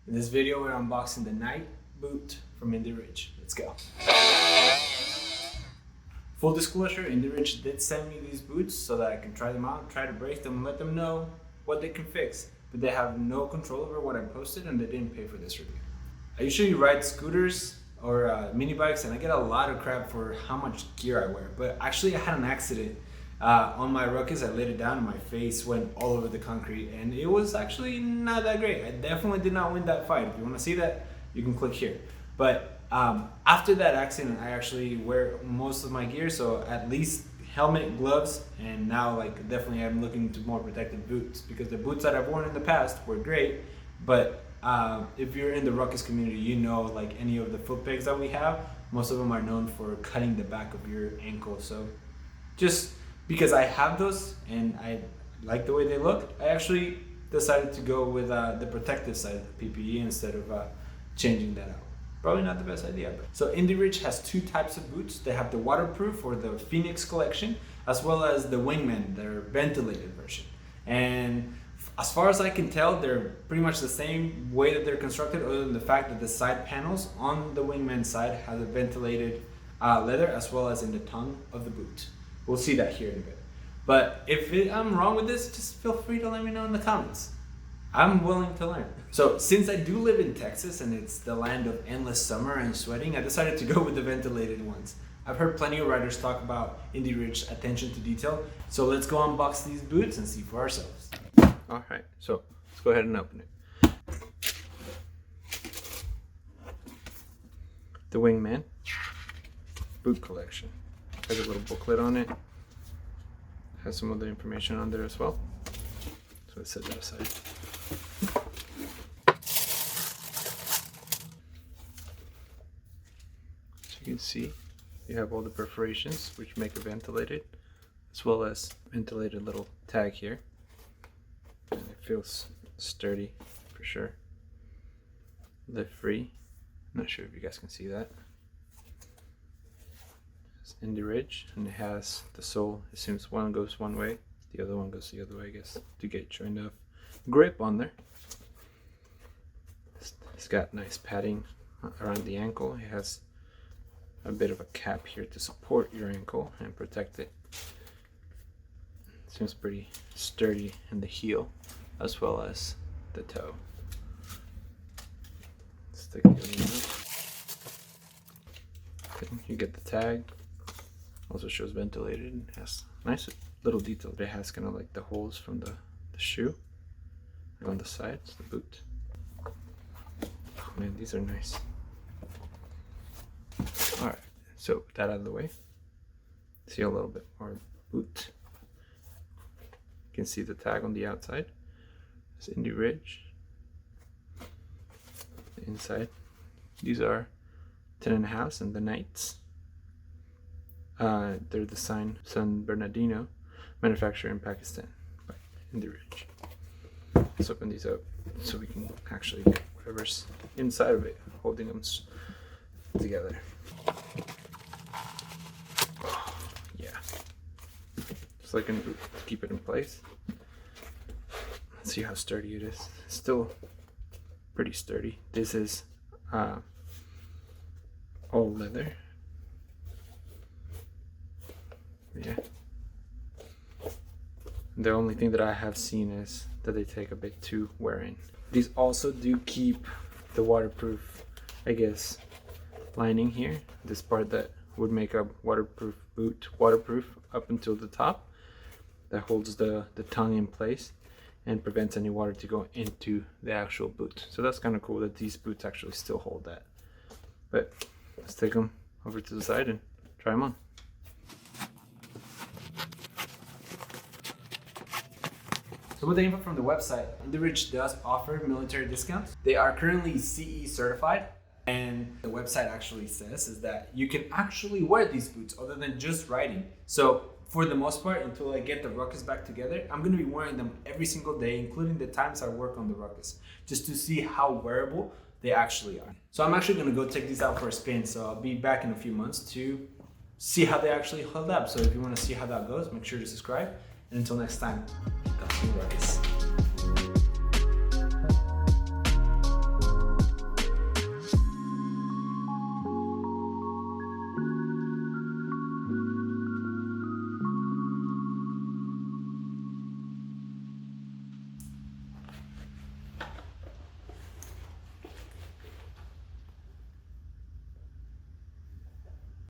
In this video, we're unboxing the night boot from Indie Ridge. Let's go. Full disclosure, Indie Ridge did send me these boots so that I can try them out, try to break them, and let them know what they can fix. But they have no control over what I posted, and they didn't pay for this review. I usually ride scooters or mini bikes, and I get a lot of crap for how much gear I wear. But actually, I had an accident on my ruckus. I laid it down and my face went all over the concrete, and it was actually not that great. I definitely did not win that fight. If you want to see that, you can click here. But after that accident, I actually wear most of my gear, so at least helmet, gloves, and now definitely I'm looking to more protective boots, because the boots that I've worn in the past were great, but if you're in the ruckus community, you know, any of the foot pegs that we have, most of them are known for cutting the back of your ankle. So just because I have those and I like the way they look, I actually decided to go with the protective side of the PPE instead of changing that out. Probably not the best idea. So Indie Ridge has two types of boots. They have the waterproof or the Phoenix collection, as well as the Wingman, their ventilated version. And as far as I can tell, they're pretty much the same way that they're constructed, other than the fact that the side panels on the Wingman side have a ventilated leather, as well as in the tongue of the boot. We'll see that here in a bit. But if I'm wrong with this, just feel free to let me know in the comments. I'm willing to learn. So since I do live in Texas and it's the land of endless summer and sweating, I decided to go with the ventilated ones. I've heard plenty of riders talk about Indie Ridge's attention to detail. So let's go unbox these boots and see for ourselves. All right, so let's go ahead and open it. The Wingman boot collection. Has a little booklet on it. Has some other information on there as well. So let's set that aside. As you can see, you have all the perforations which make it ventilated, as well as ventilated little tag here. And it feels sturdy for sure. Lift free. I'm not sure if you guys can see that. It's Indie Ridge, and it has the sole. It seems one goes one way, the other one goes the other way, I guess, to get your enough grip on there. It's got nice padding around the ankle. It has a bit of a cap here to support your ankle and protect it. Seems pretty sturdy in the heel as well as the toe. Let's take the other one out. You get the tag. Also shows ventilated. It has nice little detail. It has kind of like the holes from the shoe on the sides, the boot. Oh man, these are nice. Alright, so with that out of the way, see a little bit more boot. You can see the tag on the outside. It's Indie Ridge. The inside. These are 10.5s and the Knights. They're the San Bernardino, manufactured in Pakistan by Indie Ridge. Let's open these up so we can actually get whatever's inside of it, holding them together. Yeah, just like a boot to keep it in place. Let's see how sturdy it is. It's still pretty sturdy. This is all leather. Yeah. The only thing that I have seen is that they take a bit to wearing. These also do keep the waterproof, I guess, lining here. This part that would make a waterproof boot waterproof up until the top, that holds the tongue in place and prevents any water to go into the actual boot. So that's kind of cool that these boots actually still hold that. But let's take them over to the side and try them on. So with the info from the website, Indie Ridge does offer military discounts. They are currently CE certified, and the website actually says is that you can actually wear these boots other than just riding. So for the most part, until I get the ruckus back together, I'm going to be wearing them every single day, including the times I work on the ruckus, just to see how wearable they actually are. So I'm actually going to go take these out for a spin, so I'll be back in a few months to see how they actually hold up. So if you want to see how that goes, make sure to subscribe. And until next time, that's the ruckus.